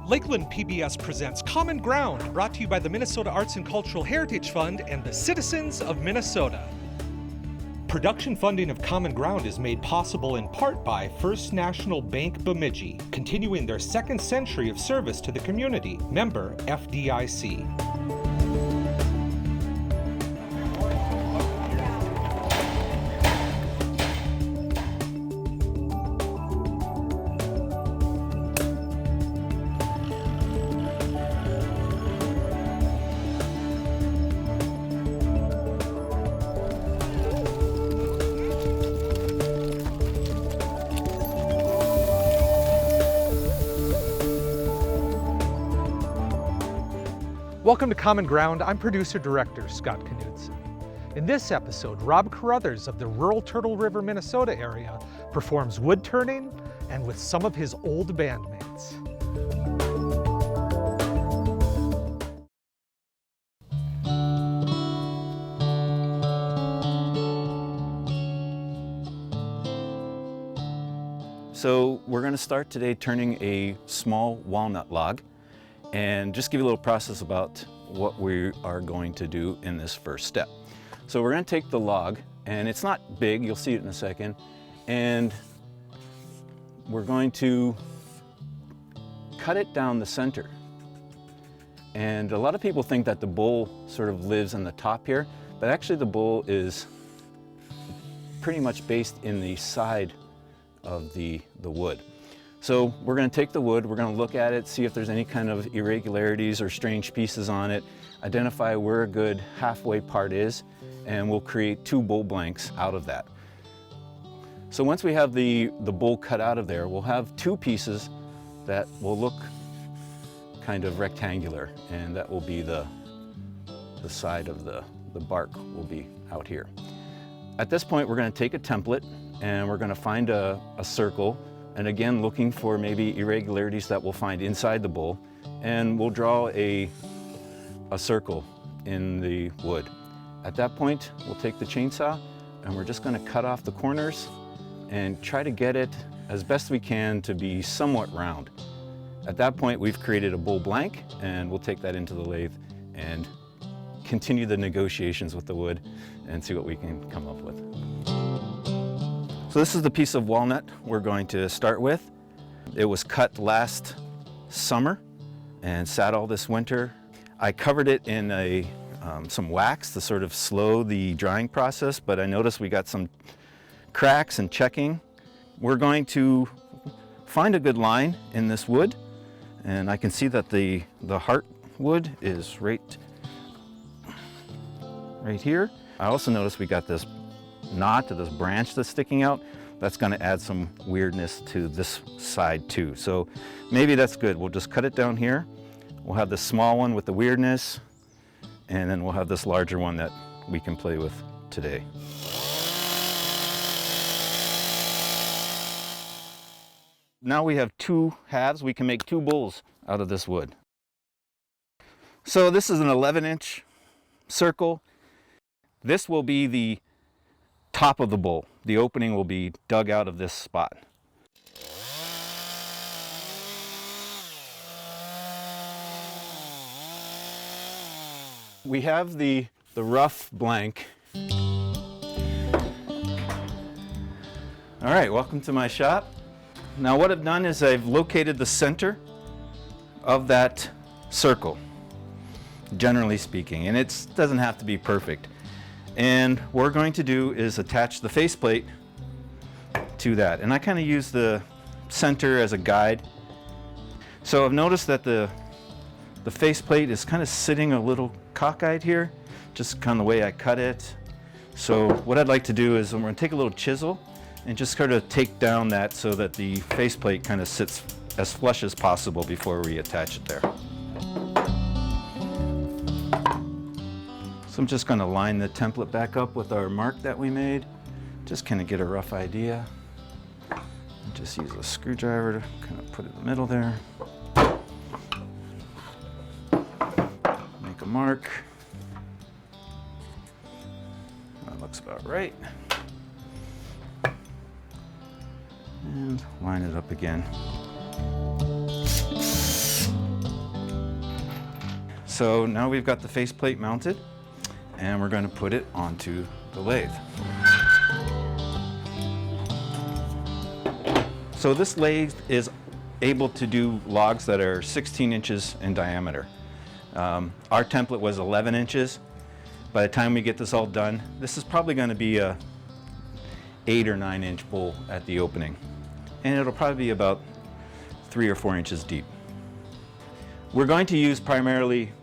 Lakeland PBS presents Common Ground, brought to you by the Minnesota Arts and Cultural Heritage Fund and the citizens of Minnesota. Production funding of Common Ground is made possible in part by First National Bank Bemidji, continuing their second century of service to the community. Member FDIC. Welcome to Common Ground. I'm producer-director Scott Knudsen. In this episode, Robb Carothers of the rural Turtle River, Minnesota area performs wood turning and with some of his old bandmates. So we're going to start today turning a small walnut log and just give you a little process about what we are going to do in this first step. So we're going to take the log, and it's not big, you'll see it in a second, and we're going to cut it down the center. And a lot of people think that the bowl sort of lives in the top here, but actually the bowl is pretty much based in the side of the wood. So we're going to take the wood, we're going to look at it, see if there's any kind of irregularities or strange pieces on it, identify where a good halfway part is, and we'll create two bowl blanks out of that. So once we have the bowl cut out of there, we'll have two pieces that will look kind of rectangular, and that will be the side of the bark will be out here. At this point, we're going to take a template and we're going to find a circle, and again looking for maybe irregularities that we'll find inside the bowl, and we'll draw a circle in the wood. At that point, we'll take the chainsaw and we're just going to cut off the corners and try to get it as best we can to be somewhat round. At that point, we've created a bowl blank, and we'll take that into the lathe and continue the negotiations with the wood and see what we can come up with. So this is the piece of walnut we're going to start with. It was cut last summer and sat all this winter. I covered it in some wax to sort of slow the drying process, but I noticed we got some cracks and checking. We're going to find a good line in this wood, and I can see that the heart wood is right here. I also noticed we got this knot to this branch that's sticking out. That's going to add some weirdness to this side too. So maybe that's good. We'll just cut it down here. We'll have this small one with the weirdness, and then we'll have this larger one that we can play with today. Now we have two halves. We can make two bowls out of this wood. So this is an 11-inch circle. This will be the top of the bowl. The opening will be dug out of this spot. We have the rough blank. All right, welcome to my shop. Now what I've done is I've located the center of that circle, generally speaking, and it doesn't have to be perfect. And what we're going to do is attach the faceplate to that. And I kind of use the center as a guide. So I've noticed that the faceplate is kind of sitting a little cockeyed here, just kind of the way I cut it. So what I'd like to do is I'm going to take a little chisel and just sort of take down that so that the faceplate kind of sits as flush as possible before we attach it there. So I'm just going to line the template back up with our mark that we made, just kind of get a rough idea. And just use a screwdriver to kind of put it in the middle there. Make a mark. That looks about right. And line it up again. So now we've got the faceplate mounted, and we're going to put it onto the lathe. So this lathe is able to do logs that are 16 inches in diameter. Our template was 11 inches. By the time we get this all done, this is probably going to be a 8 or 9 inch bowl at the opening. And it'll probably be about 3 or 4 inches deep. We're going to use primarily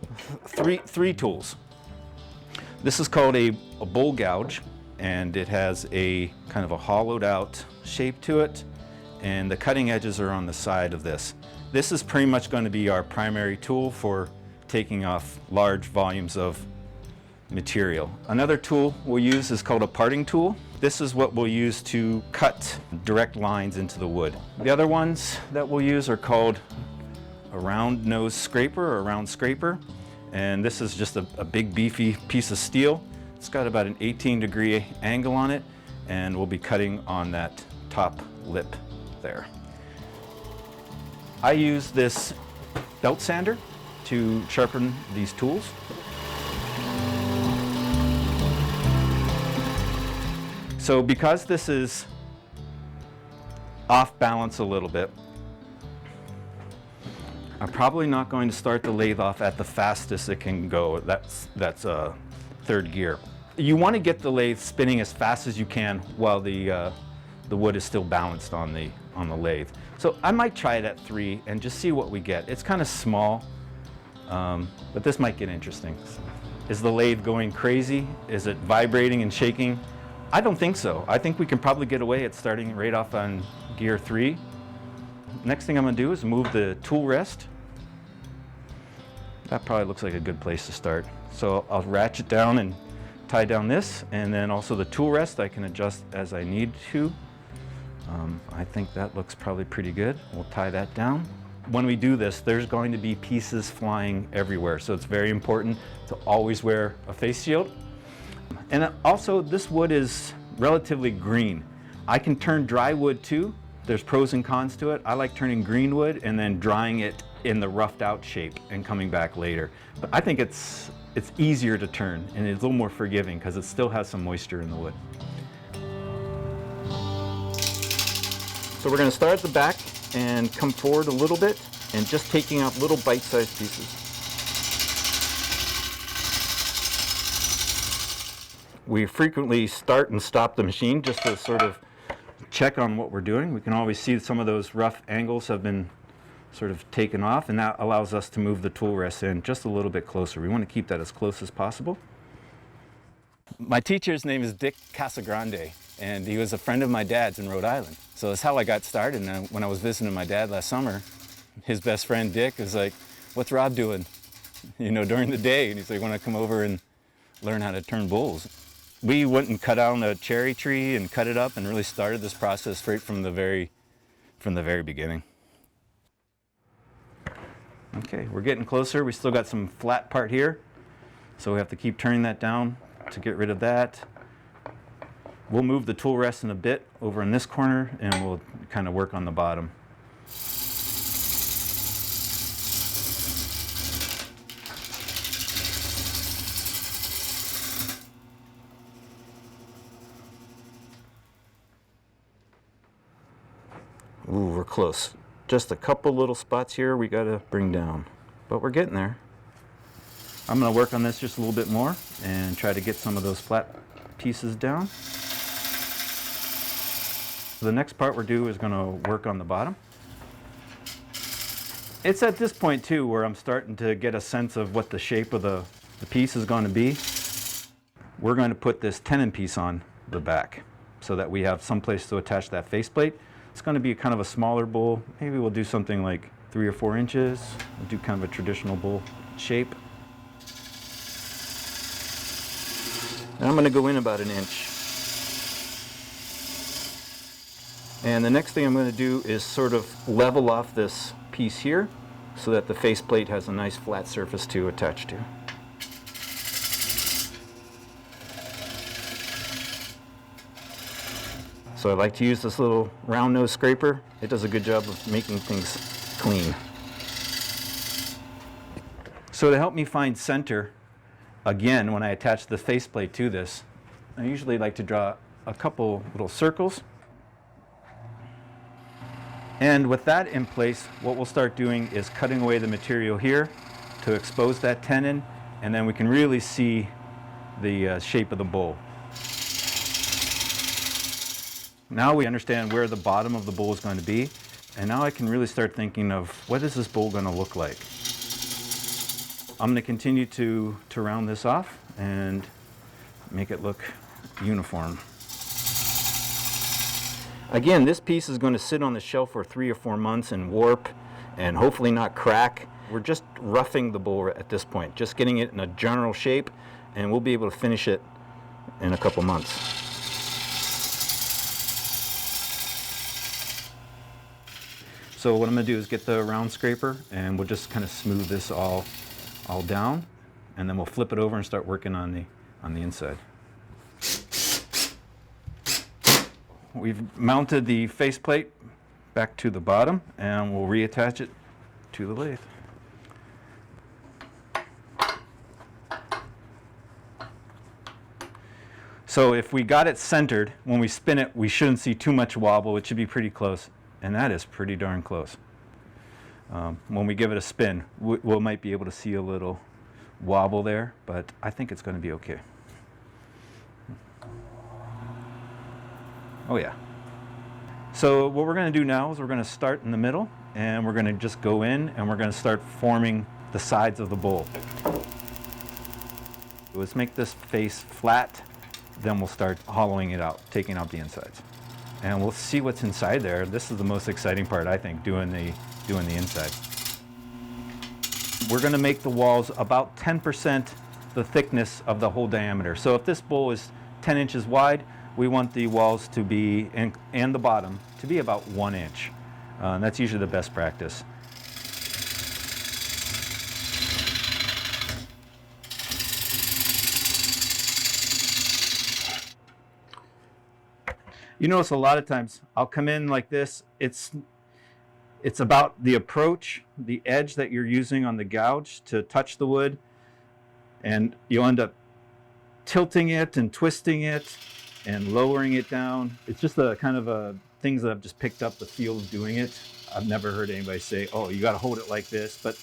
three tools. This is called a bowl gouge, and it has a kind of a hollowed out shape to it, and the cutting edges are on the side of this. This is pretty much going to be our primary tool for taking off large volumes of material. Another tool we'll use is called a parting tool. This is what we'll use to cut direct lines into the wood. The other ones that we'll use are called a round nose scraper or a round scraper, and this is just a big beefy piece of steel. It's got about an 18-degree angle on it, and we'll be cutting on that top lip there. I use this belt sander to sharpen these tools. So because this is off balance a little bit, I'm probably not going to start the lathe off at the fastest it can go. That's third gear. You want to get the lathe spinning as fast as you can while the wood is still balanced on the lathe. So I might try it at 3 and just see what we get. It's kind of small, but this might get interesting. Is the lathe going crazy? Is it vibrating and shaking? I don't think so. I think we can probably get away at starting right off on gear 3. Next thing I'm going to do is move the tool rest. That probably looks like a good place to start. So I'll ratchet down and tie down this, and then also the tool rest I can adjust as I need to. I think that looks probably pretty good. We'll tie that down. When we do this, there's going to be pieces flying everywhere, so it's very important to always wear a face shield. And also, this wood is relatively green. I can turn dry wood too. There's pros and cons to it. I like turning green wood and then drying it in the roughed out shape and coming back later. But I think it's easier to turn, and it's a little more forgiving because it still has some moisture in the wood. So we're going to start at the back and come forward a little bit and just taking out little bite-sized pieces. We frequently start and stop the machine just to sort of check on what we're doing. We can always see some of those rough angles have been sort of taken off, and that allows us to move the tool rest in just a little bit closer. We want to keep that as close as possible. My teacher's name is Dick Casagrande, and he was a friend of my dad's in Rhode Island. So that's how I got started. And when I was visiting my dad last summer, his best friend Dick was like, "What's Rob doing, during the day?" And he's like, "Want to come over and learn how to turn bowls?" We went and cut down a cherry tree and cut it up and really started this process straight from the very beginning. Okay, we're getting closer. We still got some flat part here, so we have to keep turning that down to get rid of that. We'll move the tool rest in a bit over in this corner, and we'll kind of work on the bottom. Ooh, we're close. Just a couple little spots here we gotta bring down, but we're getting there. I'm gonna work on this just a little bit more and try to get some of those flat pieces down. The next part we're doing is gonna work on the bottom. It's at this point too where I'm starting to get a sense of what the shape of the piece is going to be. We're going to put this tenon piece on the back so that we have some place to attach that faceplate. It's going to be kind of a smaller bowl. Maybe we'll do something like 3 or 4 inches. We'll do kind of a traditional bowl shape. And I'm going to go in about 1 inch. And the next thing I'm going to do is sort of level off this piece here so that the faceplate has a nice flat surface to attach to. So I like to use this little round nose scraper. It does a good job of making things clean. So to help me find center, again, when I attach the faceplate to this, I usually like to draw a couple little circles. And with that in place, what we'll start doing is cutting away the material here to expose that tenon, and then we can really see the shape of the bowl. Now we understand where the bottom of the bowl is going to be, and now I can really start thinking of what is this bowl going to look like. I'm going to continue to round this off and make it look uniform. Again, this piece is going to sit on the shelf for 3 or 4 months and warp and hopefully not crack. We're just roughing the bowl at this point, just getting it in a general shape, and we'll be able to finish it in a couple months. So what I'm going to do is get the round scraper, and we'll just kind of smooth this all down, and then we'll flip it over and start working on the inside. We've mounted the faceplate back to the bottom, and we'll reattach it to the lathe. So if we got it centered, when we spin it, we shouldn't see too much wobble. It should be pretty close, and that is pretty darn close. When we give it a spin, we might be able to see a little wobble there, but I think it's going to be okay. Oh yeah. So what we're going to do now is we're going to start in the middle, and we're going to just go in and we're going to start forming the sides of the bowl. Let's make this face flat, then we'll start hollowing it out, taking out the insides. And we'll see what's inside there. This is the most exciting part, I think, doing the inside. We're going to make the walls about 10% the thickness of the whole diameter. So if this bowl is 10 inches wide, we want the walls to be, and the bottom, to be about 1 inch. And that's usually the best practice. You notice a lot of times I'll come in like this. It's about the approach, the edge that you're using on the gouge to touch the wood, and you'll end up tilting it and twisting it and lowering it down. It's just the kind of things that I've just picked up the feel of doing it. I've never heard anybody say, oh, you got to hold it like this, but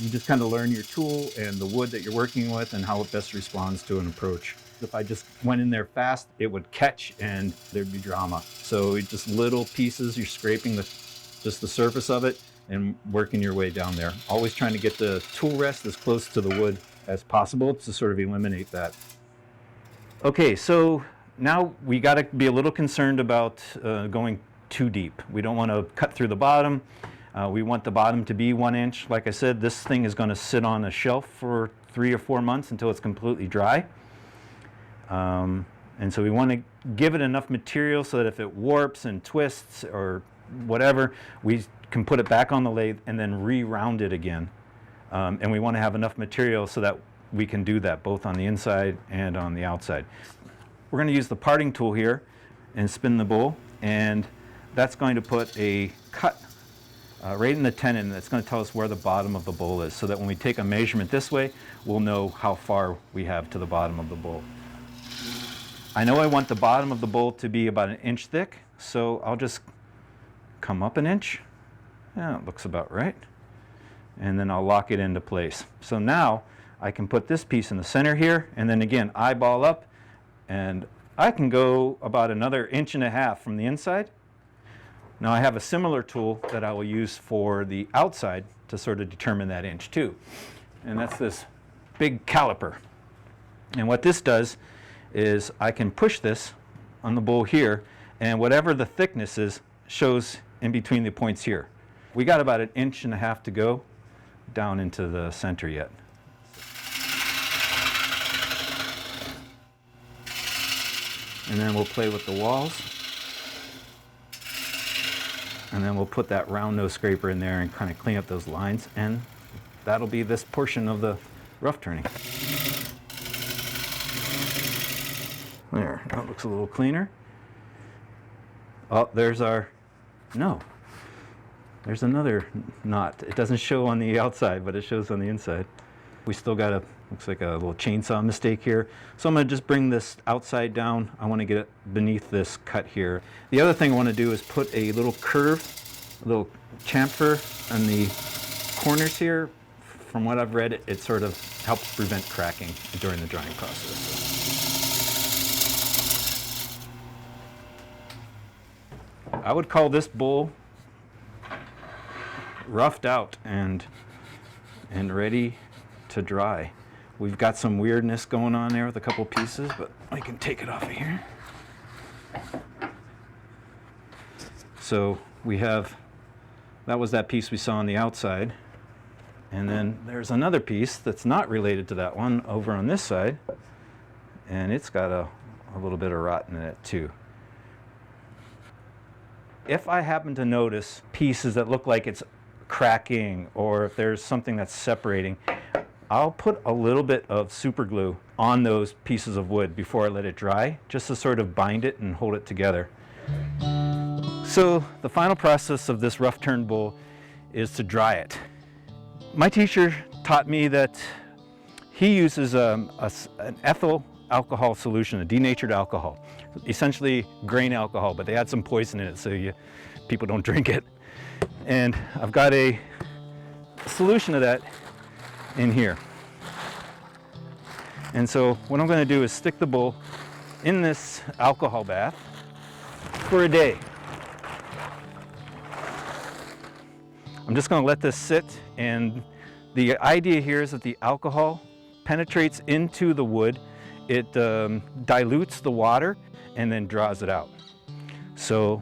you just kind of learn your tool and the wood that you're working with and how it best responds to an approach. If I just went in there fast, it would catch and there'd be drama. So it's just little pieces, you're scraping just the surface of it and working your way down there. Always trying to get the tool rest as close to the wood as possible to sort of eliminate that. Okay, so now we got to be a little concerned about going too deep. We don't want to cut through the bottom. We want the bottom to be 1 inch. Like I said, this thing is going to sit on a shelf for 3 or 4 months until it's completely dry. And so we want to give it enough material so that if it warps and twists or whatever, we can put it back on the lathe and then re-round it again. And we want to have enough material so that we can do that both on the inside and on the outside. We're going to use the parting tool here and spin the bowl, and that's going to put a cut right in the tenon that's going to tell us where the bottom of the bowl is, so that when we take a measurement this way, we'll know how far we have to the bottom of the bowl. I know I want the bottom of the bowl to be about 1 inch thick, so I'll just come up 1 inch. Yeah, it looks about right. And then I'll lock it into place. So now I can put this piece in the center here, and then again eyeball up, and I can go about another 1.5 inches from the inside. Now I have a similar tool that I will use for the outside to sort of determine that inch too. And that's this big caliper. And what this does is I can push this on the bowl here, and whatever the thickness is shows in between the points here. We got about 1.5 inches to go down into the center yet. And then we'll play with the walls. And then we'll put that round nose scraper in there and kind of clean up those lines, and that'll be this portion of the rough turning. There, that looks a little cleaner. Oh, there's there's another knot. It doesn't show on the outside, but it shows on the inside. We still got a, looks like a little chainsaw mistake here. So I'm going to just bring this outside down. I want to get it beneath this cut here. The other thing I want to do is put a little curve, a little chamfer on the corners here. From what I've read, it sort of helps prevent cracking during the drying process. I would call this bowl roughed out and ready to dry. We've got some weirdness going on there with a couple pieces, but I can take it off of here. So we have, that was that piece we saw on the outside. And then there's another piece that's not related to that one over on this side. And it's got a little bit of rot in it too. If I happen to notice pieces that look like it's cracking, or if there's something that's separating, I'll put a little bit of super glue on those pieces of wood before I let it dry, just to sort of bind it and hold it together. So the final process of this rough turn bowl is to dry it. My teacher taught me that he uses an ethyl alcohol solution, a denatured alcohol, essentially grain alcohol, but they add some poison in it so people don't drink it. And I've got a solution of that in here. And so what I'm going to do is stick the bowl in this alcohol bath for a day. I'm just going to let this sit, and the idea here is that the alcohol penetrates into the wood, it dilutes the water, and then draws it out. So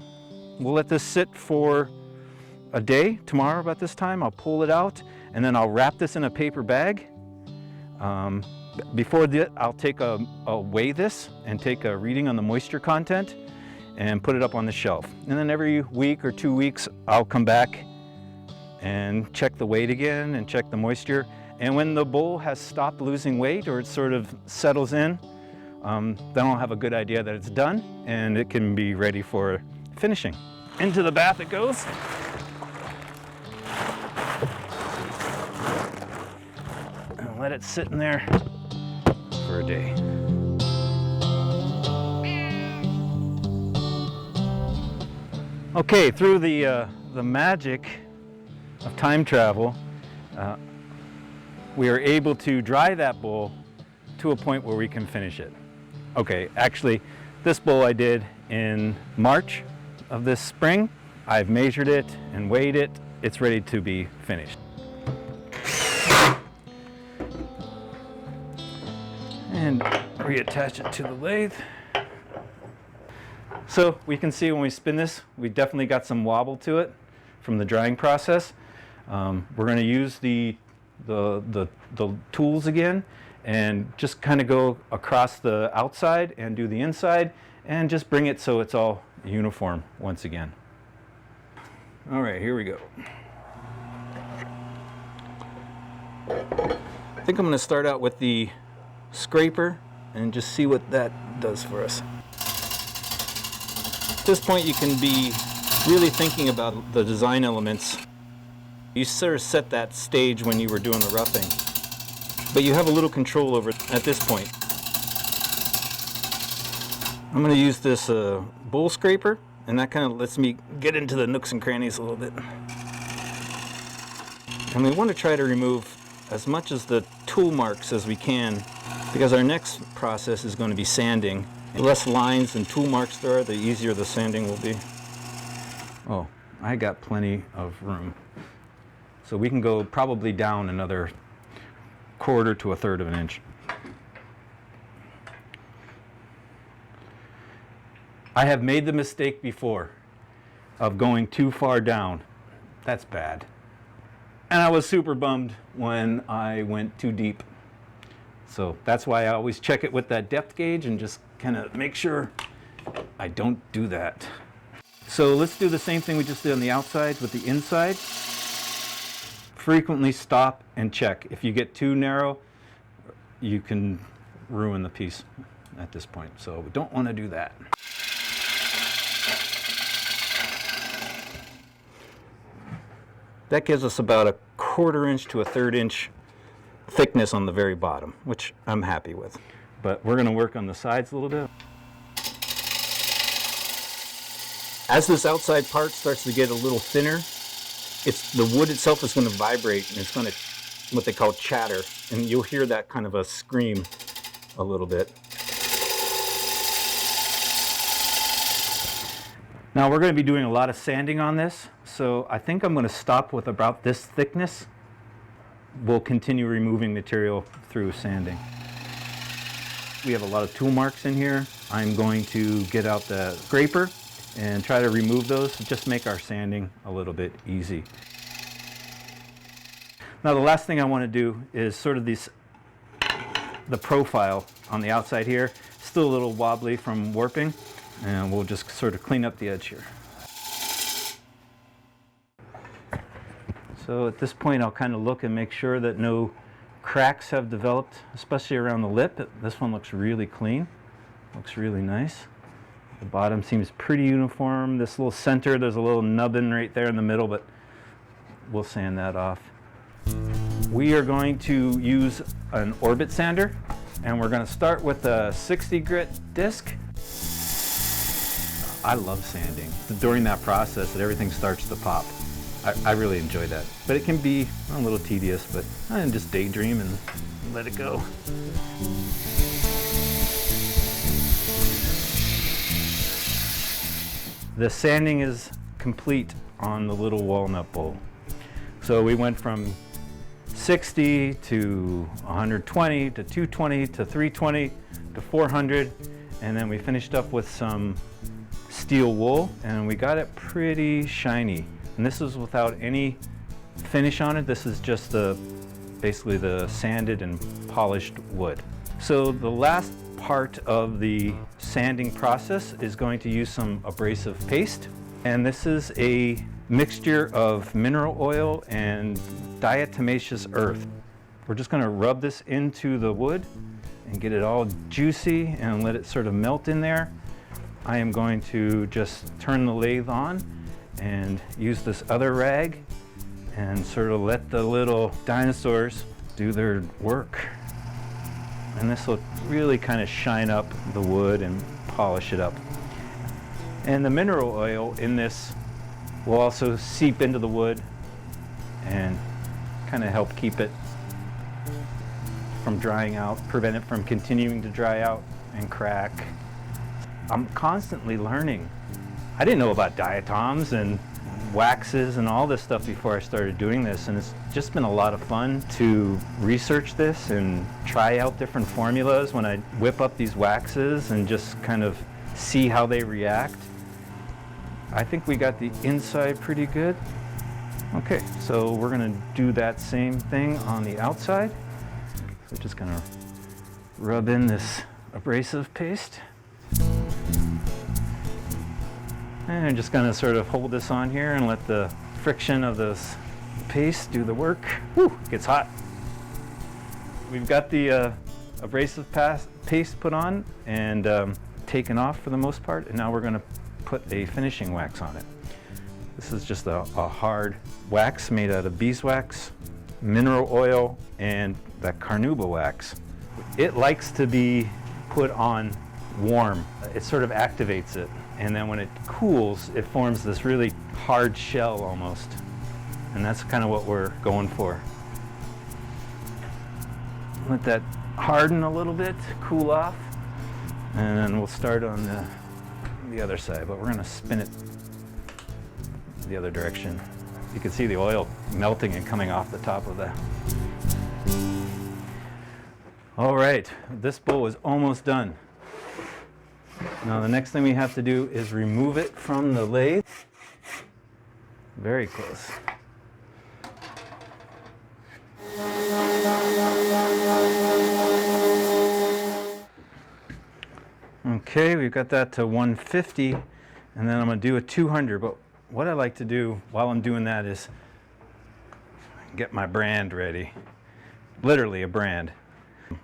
we'll let this sit for a day. Tomorrow about this time I'll pull it out, and then I'll wrap this in a paper bag. Before that, I'll weigh this and take a reading on the moisture content and put it up on the shelf. And then every week or 2 weeks I'll come back and check the weight again and check the moisture. And when the bowl has stopped losing weight, or it sort of settles in, then I'll have a good idea that it's done and it can be ready for finishing. Into the bath it goes. And let it sit in there for a day. Okay, through the magic of time travel, we are able to dry that bowl to a point where we can finish it. Okay, actually, this bowl I did in March of this spring. I've measured it and weighed it. It's ready to be finished. And reattach it to the lathe. So we can see when we spin this, we definitely got some wobble to it from the drying process. We're going to use the tools again and just kind of go across the outside and do the inside and just bring it so it's all uniform once again. All right, here we go. I think I'm going to start out with the scraper and just see what that does for us. At this point you can be really thinking about the design elements. You sort of set that stage when you were doing the roughing, but you have a little control over it at this point. I'm going to use this bowl scraper, and that kind of lets me get into the nooks and crannies a little bit. And we want to try to remove as much of the tool marks as we can, because our next process is going to be sanding. The less lines and tool marks there are, the easier the sanding will be. Oh, I got plenty of room. So we can go probably down another 1/4 to 1/3 of an inch. I have made the mistake before of going too far down. That's bad. And I was super bummed when I went too deep. So that's why I always check it with that depth gauge and just kind of make sure I don't do that. So let's do the same thing we just did on the outside with the inside. Frequently stop and check. If you get too narrow, you can ruin the piece at this point. So we don't want to do that. That gives us about a 1/4 inch to 1/3 inch thickness on the very bottom, which I'm happy with. But we're going to work on the sides a little bit. As this outside part starts to get a little thinner, the wood itself is going to vibrate, and it's going to, what they call chatter, and you'll hear that kind of a scream a little bit. Now we're going to be doing a lot of sanding on this, so I think I'm going to stop with about this thickness. We'll continue removing material through sanding. We have a lot of tool marks in here. I'm going to get out the scraper and try to remove those to just make our sanding a little bit easy. Now the last thing I want to do is sort of the profile on the outside here, still a little wobbly from warping, and we'll just sort of clean up the edge here. So at this point I'll kind of look and make sure that no cracks have developed, especially around the lip. This one looks really clean, looks really nice. The bottom seems pretty uniform. This little center, there's a little nubbin right there in the middle, but we'll sand that off. We are going to use an orbit sander, and we're going to start with a 60 grit disc. I love sanding. During that process that everything starts to pop. I really enjoy that. But it can be a little tedious, but I can just daydream and let it go. The sanding is complete on the little walnut bowl. So we went from 60 to 120 to 220 to 320 to 400, and then we finished up with some steel wool, and we got it pretty shiny. And this is without any finish on it. This is just basically the sanded and polished wood. So the last part of the sanding process is going to use some abrasive paste. And this is a mixture of mineral oil and diatomaceous earth. We're just going to rub this into the wood and get it all juicy and let it sort of melt in there. I am going to just turn the lathe on and use this other rag and sort of let the little dinosaurs do their work. And this will really kind of shine up the wood and polish it up. And the mineral oil in this will also seep into the wood and kind of help keep it from drying out, prevent it from continuing to dry out and crack. I'm constantly learning. I didn't know about diatoms and waxes and all this stuff before I started doing this, and it's just been a lot of fun to research this and try out different formulas when I whip up these waxes and just kind of see how they react. I think we got the inside pretty good. Okay, so we're gonna do that same thing on the outside. So just gonna rub in this abrasive paste. And I'm just going to sort of hold this on here and let the friction of this paste do the work. Whew, it gets hot. We've got the abrasive paste put on and taken off for the most part, and now we're going to put a finishing wax on it. This is just a hard wax made out of beeswax, mineral oil, and that carnauba wax. It likes to be put on warm. It sort of activates it. And then when it cools, it forms this really hard shell almost. And that's kind of what we're going for. Let that harden a little bit, cool off, and then we'll start on the other side, but we're gonna spin it the other direction. You can see the oil melting and coming off the top of that. All right, this bowl is almost done. Now the next thing we have to do is remove it from the lathe. Very close. Okay, we've got that to 150, and then I'm going to do a 200. But what I like to do while I'm doing that is get my brand ready. Literally a brand.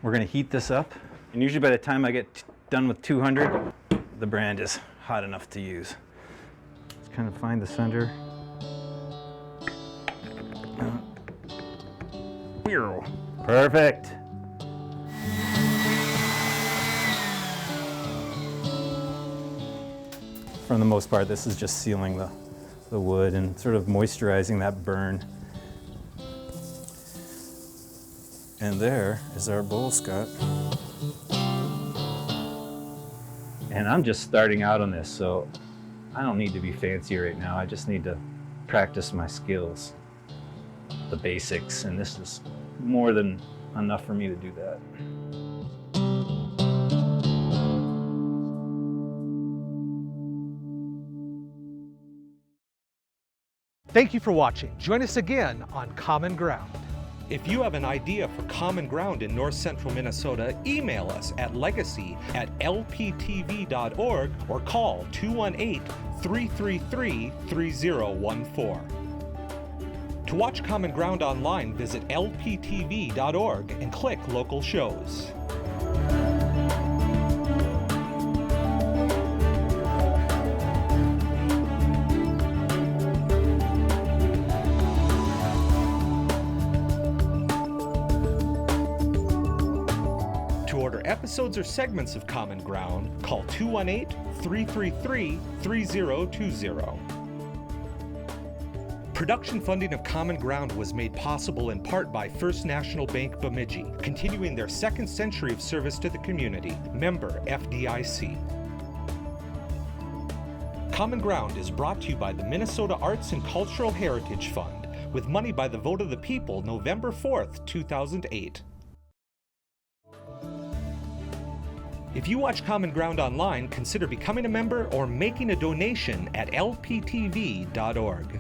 We're going to heat this up, and usually by the time I get done with 200, the brand is hot enough to use. Let's kind of find the center. Perfect. For the most part, this is just sealing the wood and sort of moisturizing that burn. And there is our bowl, Scott. And I'm just starting out on this, so I don't need to be fancy right now. I just need to practice my skills, the basics, and this is more than enough for me to do that. Thank you for watching. Join us again on Common Ground. If you have an idea for Common Ground in North Central Minnesota, email us at legacy@lptv.org or call 218-333-3014. To watch Common Ground online, visit lptv.org and click Local Shows. Episodes or segments of Common Ground, call 218-333-3020. Production funding of Common Ground was made possible in part by First National Bank Bemidji, continuing their second century of service to the community. Member FDIC. Common Ground is brought to you by the Minnesota Arts and Cultural Heritage Fund, with money by the vote of the people November 4th, 2008. If you watch Common Ground online, consider becoming a member or making a donation at lptv.org.